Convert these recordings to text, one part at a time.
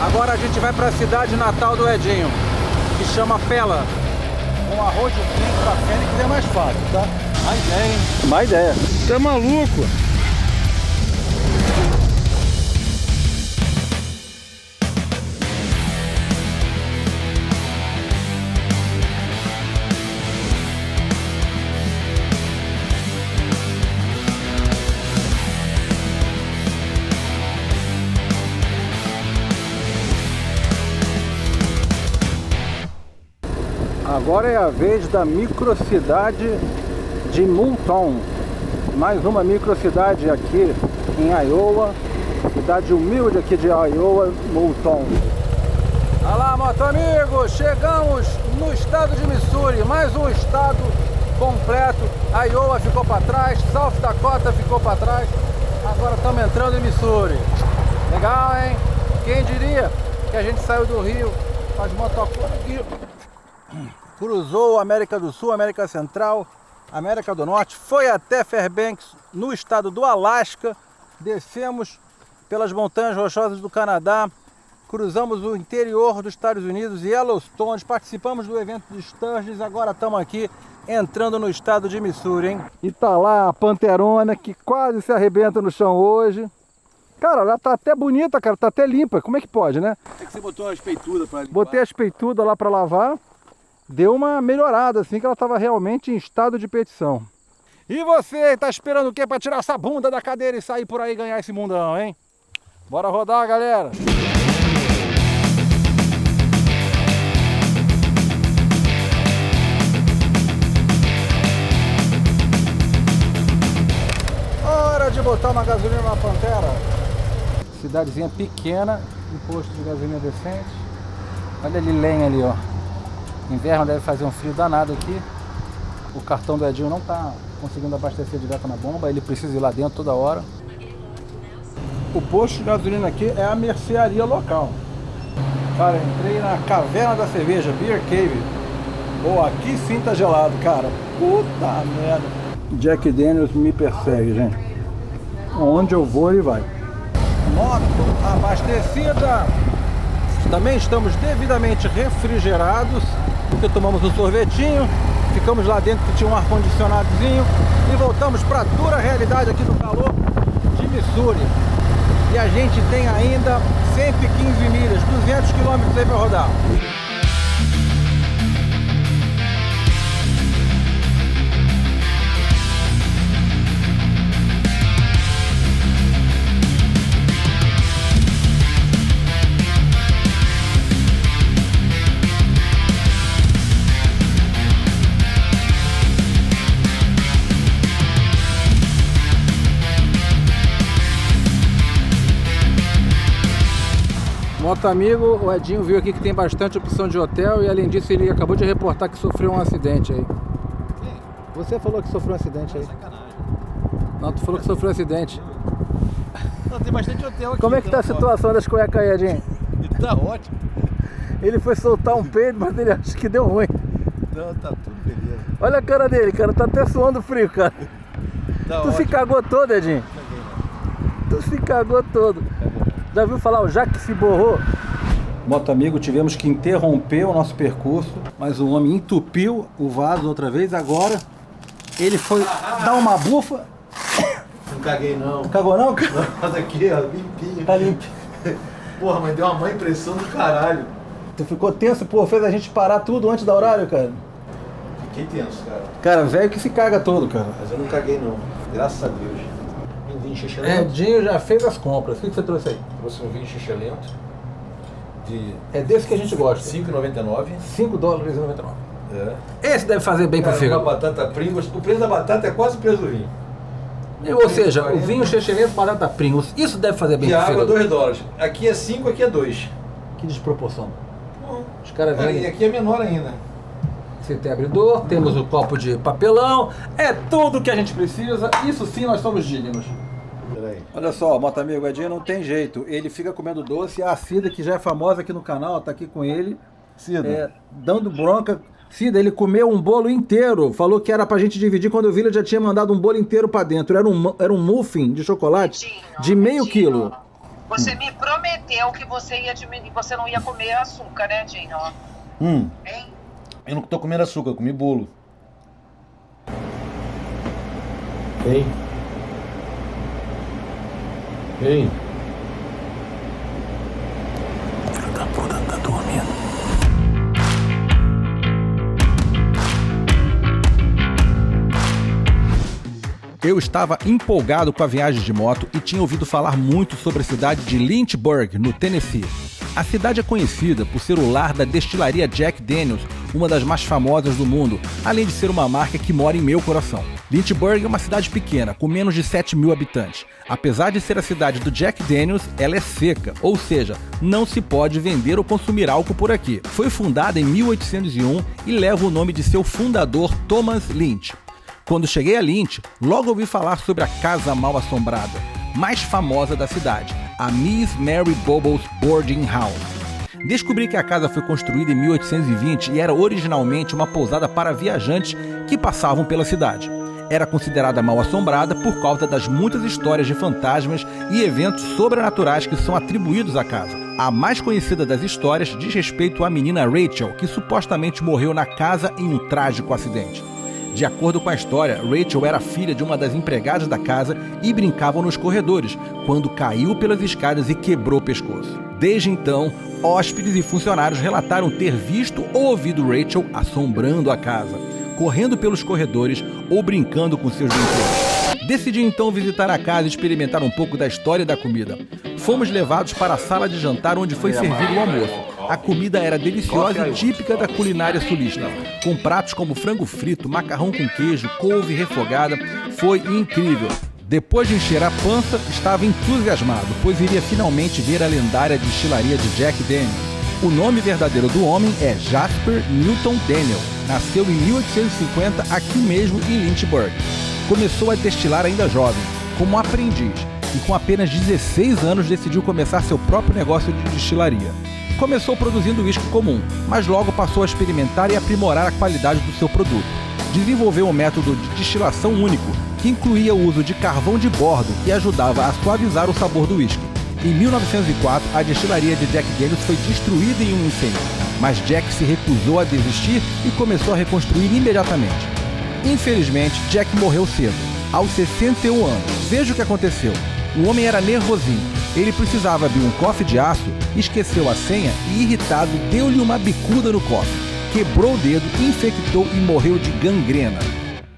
Agora a gente vai pra cidade natal do Edinho, que chama Pela. Com arroz de frente pra Fênix é mais fácil, tá? Má ideia, hein? Má ideia. Você é maluco? Agora é a vez da microcidade de Moulton. Mais uma microcidade aqui em Iowa. Cidade humilde aqui de Iowa, Moulton. Olha lá, moto amigo, chegamos no estado de Missouri. Mais um estado completo. Iowa ficou para trás, South Dakota ficou para trás. Agora estamos entrando em Missouri. Legal, hein? Quem diria que a gente saiu do Rio, faz motocross aqui, cruzou a América do Sul, América Central, América do Norte, foi até Fairbanks, no estado do Alasca, descemos pelas montanhas rochosas do Canadá, cruzamos o interior dos Estados Unidos, Yellowstone, participamos do evento de Sturgis, agora estamos aqui entrando no estado de Missouri, hein? E tá lá a Panterona, que quase se arrebenta no chão hoje. Cara, ela tá até bonita, cara, tá até limpa, como é que pode, né? É que você botou as peitudas pra limpar. Botei as peitudas lá pra lavar. Deu uma melhorada, assim, que ela estava realmente em estado de petição. E você, tá esperando o quê para tirar essa bunda da cadeira e sair por aí e ganhar esse mundão, hein? Bora rodar, galera! Hora de botar uma gasolina na Pantera. Cidadezinha pequena, um posto de gasolina decente. Olha ali lenha ali, ó. Inverno deve fazer um frio danado aqui. O cartão do Edinho não está conseguindo abastecer direto na bomba, ele precisa ir lá dentro toda hora. O posto de gasolina aqui é a mercearia local. Cara, entrei na caverna da cerveja, Beer Cave. Pô, aqui sim tá gelado, cara. Puta merda. Jack Daniels me persegue, gente. Onde eu vou, ele vai. Moto abastecida. Também estamos devidamente refrigerados, porque tomamos um sorvetinho, ficamos lá dentro que tinha um ar-condicionadozinho e voltamos para a dura realidade aqui do calor de Missouri. E a gente tem ainda 115 milhas, 200 quilômetros aí para rodar. Moto amigo, o Edinho viu aqui que tem bastante opção de hotel e além disso ele acabou de reportar que sofreu um acidente aí. Sim. Você falou que sofreu um acidente aí. Sacanagem. Não, tu falou que sofreu um acidente. Não, tem bastante hotel aqui. Como é que tá a situação das cuecas aí, Edinho? Tá ótimo. Ele foi soltar um peido, mas ele acha que deu ruim. Não, tá tudo beleza. Olha a cara dele, cara, tá até suando frio, cara. Tá Tu ótimo. se cagou todo, Edinho? Tu se cagou todo. Já viu falar o Jaque se borrou? Moto amigo, tivemos que interromper o nosso percurso, mas o homem entupiu o vaso outra vez. Agora ele foi dar uma bufa. Não caguei não. Cagou não? Mas aqui, ó, limpinho. Tá limpo. Porra, mas deu uma má impressão do caralho. Tu ficou tenso, pô, fez a gente parar tudo antes da horário, cara. Fiquei tenso, cara. Cara, velho que se caga todo, cara. Mas eu não caguei não. Graças a Deus. Um vinho xixelento. Edinho já fez as compras. O que você trouxe aí? Trouxe um vinho xixelento. É desse que a gente gosta. $5,99. $5,99. É. Esse deve fazer bem pro Cara, fígado. uma batata Pringles. O preço da batata é quase o preço do vinho. Ou seja, o vinho chechelento, batata Pringles. Isso deve fazer bem E pro a água fígado. $2. Aqui é 5, aqui é 2. Que desproporção. Os caras E vendem. aqui é menor ainda. Você tem abridor, temos o copo de papelão. É tudo que a gente precisa. Isso sim, nós somos dignos. Peraí. Olha só, moto amigo, Edinho não tem jeito. Ele fica comendo doce. A Cida, que já é famosa aqui no canal, tá aqui com ele. Cida. Dando bronca. Cida, ele comeu um bolo inteiro. Falou que era pra gente dividir quando eu vi, ele já tinha mandado um bolo inteiro pra dentro. Era um muffin de chocolate de meio quilo. Você me prometeu que você ia diminuir, você não ia comer açúcar, né, Dinho? Hein? Eu não tô comendo açúcar, eu comi bolo. Ei. Ei. Filho da puta tá dormindo. Eu estava empolgado com a viagem de moto e tinha ouvido falar muito sobre a cidade de Lynchburg, no Tennessee. A cidade é conhecida por ser o lar da destilaria Jack Daniels, uma das mais famosas do mundo, além de ser uma marca que mora em meu coração. Lynchburg é uma cidade pequena, com menos de 7 mil habitantes. Apesar de ser a cidade do Jack Daniels, ela é seca, ou seja, não se pode vender ou consumir álcool por aqui. Foi fundada em 1801 e leva o nome de seu fundador, Thomas Lynch. Quando cheguei a Lynch, logo ouvi falar sobre a Casa Mal Assombrada, mais famosa da cidade, a Miss Mary Bubbles Boarding House. Descobri que a casa foi construída em 1820 e era originalmente uma pousada para viajantes que passavam pela cidade. Era considerada mal assombrada por causa das muitas histórias de fantasmas e eventos sobrenaturais que são atribuídos à casa. A mais conhecida das histórias diz respeito à menina Rachel, que supostamente morreu na casa em um trágico acidente. De acordo com a história, Rachel era filha de uma das empregadas da casa e brincavam nos corredores, quando caiu pelas escadas e quebrou o pescoço. Desde então, hóspedes e funcionários relataram ter visto ou ouvido Rachel assombrando a casa, correndo pelos corredores ou brincando com seus brinquedos. Decidi então visitar a casa e experimentar um pouco da história da comida. Fomos levados para a sala de jantar onde foi servido o almoço. A comida era deliciosa e típica da culinária sulista, com pratos como frango frito, macarrão com queijo, couve refogada. Foi incrível. Depois de encher a pança, estava entusiasmado, pois iria finalmente ver a lendária destilaria de Jack Daniels. O nome verdadeiro do homem é Jasper Newton Daniel. Nasceu em 1850 aqui mesmo em Lynchburg. Começou a destilar ainda jovem, como aprendiz, e com apenas 16 anos decidiu começar seu próprio negócio de destilaria. Começou produzindo uísque comum, mas logo passou a experimentar e aprimorar a qualidade do seu produto. Desenvolveu um método de destilação único, que incluía o uso de carvão de bordo e ajudava a suavizar o sabor do uísque. Em 1904, a destilaria de Jack Daniels foi destruída em um incêndio, mas Jack se recusou a desistir e começou a reconstruir imediatamente. Infelizmente, Jack morreu cedo, aos 61 anos. Veja o que aconteceu. O homem era nervosinho. Ele precisava abrir um cofre de aço, esqueceu a senha e, irritado, deu-lhe uma bicuda no cofre. Quebrou o dedo, infectou e morreu de gangrena.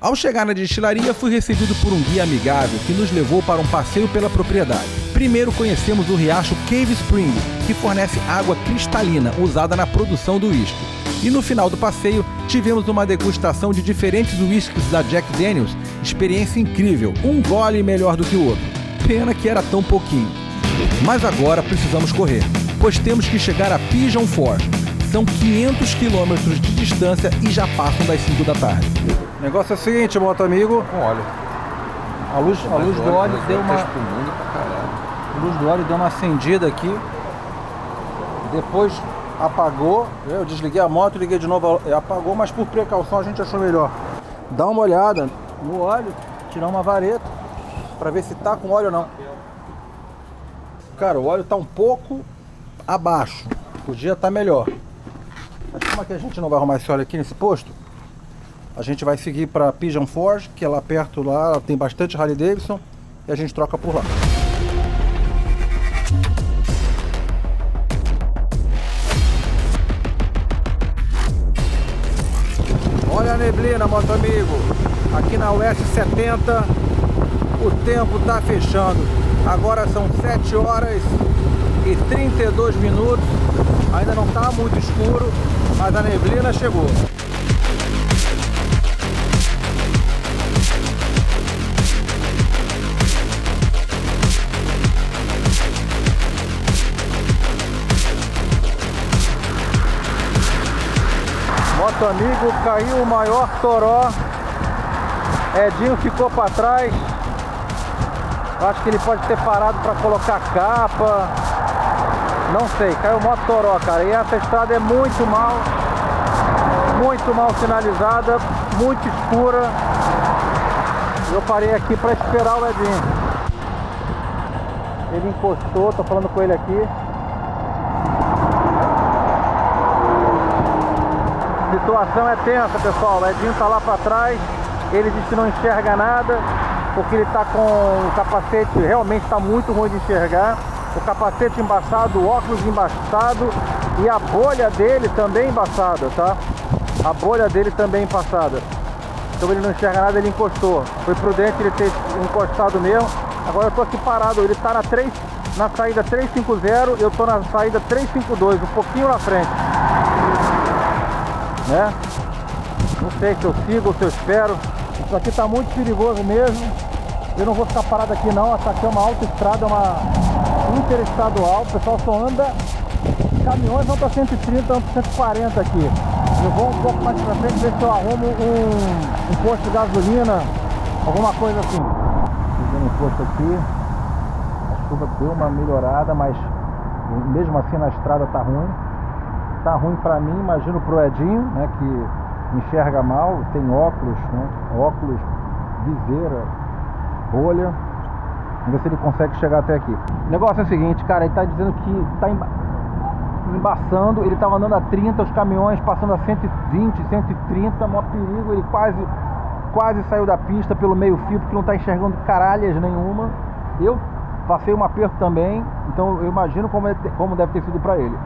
Ao chegar na destilaria, fui recebido por um guia amigável que nos levou para um passeio pela propriedade. Primeiro conhecemos o riacho Cave Spring, que fornece água cristalina usada na produção do uísque. E no final do passeio, tivemos uma degustação de diferentes uísques da Jack Daniels, experiência incrível, um gole melhor do que o outro. Pena que era tão pouquinho. Mas agora precisamos correr, pois temos que chegar a Pigeon Forge. São 500 quilômetros de distância e já passam das 5 da tarde. O negócio é o seguinte, moto amigo. Olha. A luz do óleo deu uma... A luz do óleo deu uma acendida aqui. Depois apagou. Eu desliguei a moto, liguei de novo. Apagou, mas por precaução a gente achou melhor dar uma olhada no óleo, tirar uma vareta para ver se tá com óleo ou não. Cara, o óleo tá um pouco abaixo. Podia estar melhor. Mas como é que a gente não vai arrumar esse óleo aqui nesse posto? A gente vai seguir para Pigeon Forge, que é lá perto, lá tem bastante Harley Davidson, e a gente troca por lá. Olha a neblina, moto amigo. Aqui na Oeste 70, o tempo tá fechando. Agora são 7 horas e 32 minutos. Ainda não tá muito escuro, mas a neblina chegou. Moto amigo, caiu o maior toró. Edinho ficou para trás. Acho que ele pode ter parado para colocar capa. Não sei, caiu o moto toró, cara. E essa estrada é muito mal sinalizada, muito escura. Eu parei aqui para esperar o Edinho. Ele encostou, tô falando com ele aqui. A situação é tensa, pessoal. O Edinho tá lá pra trás. Ele diz que não enxerga nada, porque ele tá com o capacete, realmente tá muito ruim de enxergar. O capacete embaçado, o óculos embaçado e a bolha dele também embaçada, tá? A bolha dele também embaçada. Então ele não enxerga nada, ele encostou. Foi prudente ele ter encostado mesmo. Agora eu tô aqui parado, ele tá na saída 350 e eu tô na saída 352, um pouquinho na frente. Né? Não sei se eu sigo ou se eu espero. Isso aqui tá muito perigoso mesmo. Eu não vou ficar parado aqui não. Essa aqui é uma autoestrada, uma interestadual. O pessoal só anda, caminhões vão para 130, vão para 140 aqui. Eu vou um pouco mais pra frente ver se eu arrumo um posto de gasolina, alguma coisa assim. Fazendo um posto aqui. A chuva deu uma melhorada, mas mesmo assim na estrada tá ruim. Tá ruim pra mim, imagino pro Edinho, né, que enxerga mal, tem óculos, né, óculos, viseira, bolha. Vamos ver se ele consegue chegar até aqui. O negócio é o seguinte, cara, ele tá dizendo que tá embaçando, ele tava andando a 30, os caminhões passando a 120, 130, maior perigo, ele quase saiu da pista pelo meio fio, porque não tá enxergando caralhas nenhuma. Eu passei um aperto também, então eu imagino como deve ter sido pra ele.